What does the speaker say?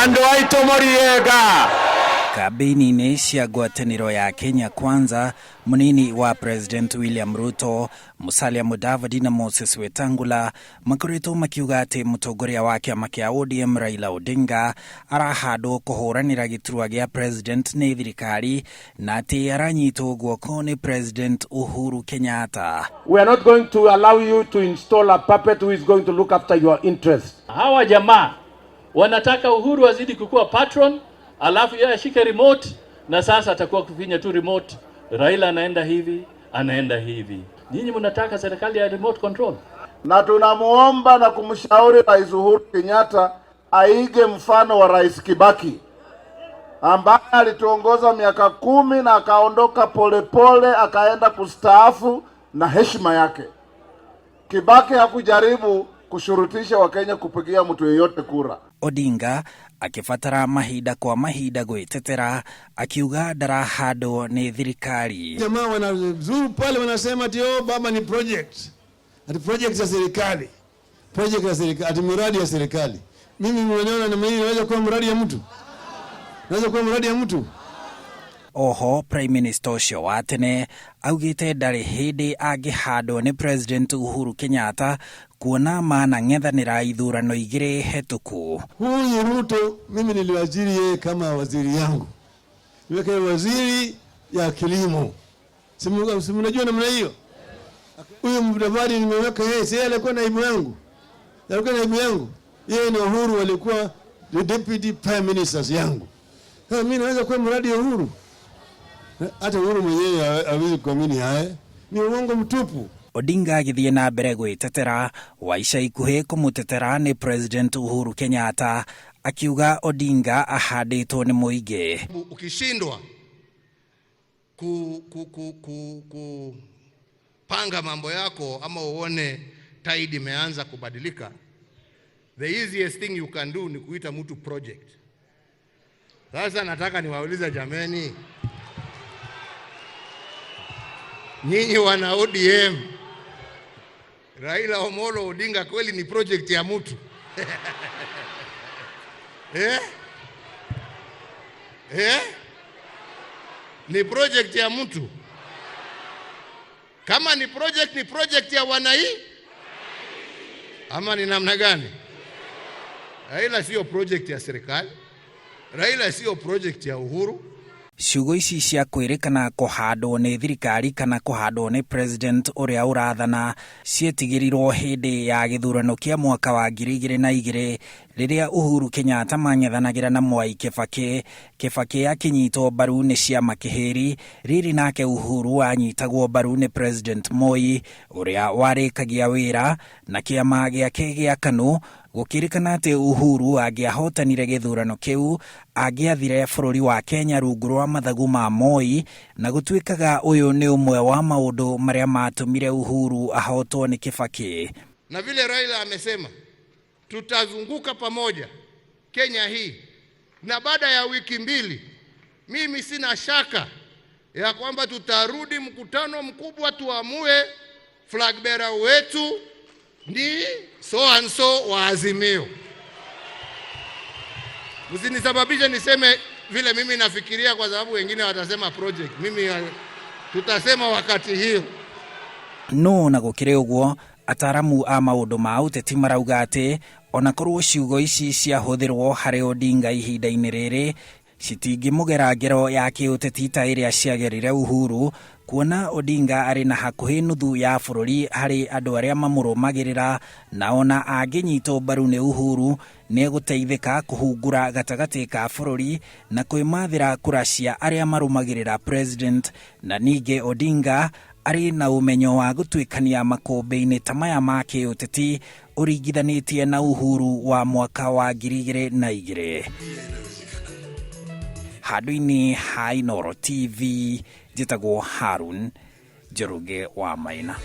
Ando aito moriega. Kabini cia ngwatanĩro ya Kenya Kwanza, munini wa President William Ruto, Musalia Mudavadi na Moses Wetangula makoretwo makiuga atĩ mũtongoria wa kĩama kĩa ODM Raila Odinga arahandwo kũhũranĩra gĩturwa gĩa president nĩ thirikari na atĩ aranyitwo guoko nĩ President Uhuru Kenyatta. We are not going to allow you to install a puppet who is going to look after your interests. Hawa jamaa wanataka Uhuru azidi kukuwa patron, alafu yeye ashike remote na sasa atakuwa kufinya tu remote. Raila anaenda hivi. Nyinyi mnataka serikali ya remote control? Na tunamuomba na kumshauri Rais Uhuru Kenyatta aige mfano wa Rais Kibaki ambaye alituongoza miaka 10 na akaondoka polepole akaenda kustaafu na heshima yake. Kibaki hakujaribu kushurutisha Wakenya kupigia mtu yeyote kura. Odinga akifatara mahinda kwa mahinda gwĩtetera akiuga ndarahandwo nĩ thirikari. Jamaa wanazuru pale wanasema ati baba ni project. Ati project ya serikali. Project ya serikali, ati miradi ya serikali. Mimi mwenyewe na mimi naweza kuwa mradi ya mtu. Naweza kuwa mradi ya mtu. Oho, Prime Minister ũcio wa tene augĩte ndarĩ hĩndĩ angĩhandwo nĩ President Uhuru Kenyatta kuona maana ng'ethanĩra ithurano igĩrĩ hetũku. Huyu Ruto mimi niliwajiri yeye kama waziri yangu. Niweke waziri ya kilimo. Simnajua namna hiyo. Huyu Mudavadi nimeweka yeye, si alikuwa naibu yangu. Yeye na Uhuru walikuwa the deputy prime ministers yangu. Sasa mimi naweza kuwa mradi ya Uhuru. Hata Uhuru mwenyewe hawezi kuamini haya. Ni uongo mtupu. Odinga agĩthiĩ na mbere gwĩtetera wa ica ikuhĩ kũmũtetera nĩ President Uhuru Kenyatta akiuga Odinga ahandĩtwo nĩ mũingĩ. Ukishindwa kupanga mambo yako ama uone tide imeanza kubadilika, the easiest thing you can do ni kuita mtu project. Sasa nataka niwaulize jameni, nyinyi wana ODM, Raila Omolo Odinga kweli ni project ya mtu? Ni project ya mtu? Kama ni project ya wanai? Ama ni namna gani? Raila sio project ya serikali. Raila sio project ya Uhuru. Ciugo ici cia kwĩrĩkana kũhandwo nĩ thirikari kana kũhandwo nĩ president ũrĩa ũrathana cietigĩrirwo hĩndĩ ya gĩthurano kĩa mwaka wa 2002 rĩrĩa Uhuru Kenyatta mang'ethanagĩra na Mwai Kibaki akinyitwo mbaru nĩ ciama kĩhĩri, rĩrĩ nake Uhuru anyitagwo mbaru nĩ President Moi ũrĩa warĩkagia wĩra na kĩama gĩake gĩa KANU. Gũkĩrĩkana atĩ Uhuru angĩahotanire gĩthurano kĩu angĩathire bũrũri wa Kenya rungu rwa mathagu ma Moi, na gũtuĩkaga ũyũ nĩ ũmwe wa maũndũ marĩa matũmire Uhuru ahotwo nĩ Kibaki. Na vile Raila amesema tutazunguka pamoja Kenya hii, na baada ya wiki 2 mimi sina shaka ya kwamba tutarudi mkutano mkubwa tuamue flag bearer wetu ni so and so wa Azimio. Msinisababishe niseme vile mimi nafikiria, kwa sababu wengine watasema project. Mimi tutasema wakati hiyo. No na gũkĩrĩ ũguo, ataramu a maũndũ ma ũteti marauga atĩ ona korwo ciugo ici ciahũthĩrwo harĩ Odinga ihinda-inĩ rĩrĩ, citingĩmũgera ngero ya kĩũteti ta ĩrĩa ciagerire Uhuru, kuona Odinga arĩ na hakuhĩ nuthu ya bũrũri harĩ andũ arĩa mamũrũmagĩrĩra, na ona angĩnyitwo mbaru nĩ Uhuru nĩ gũteithĩka kũhungura gatagatĩ ka bũrũri na kwĩmathĩra kura cia arĩa marũmagĩrĩra president. Na ningĩ Odinga arĩ na ũmenyo wa gũtuĩkania makũmbĩ-inĩ ta maya ma kĩũteti ũringithanĩtie na Uhuru wa mwaka wa 2002. Handũ-inĩ ha Inooro TV, njĩtagwo Harun Njoroge wa Maina.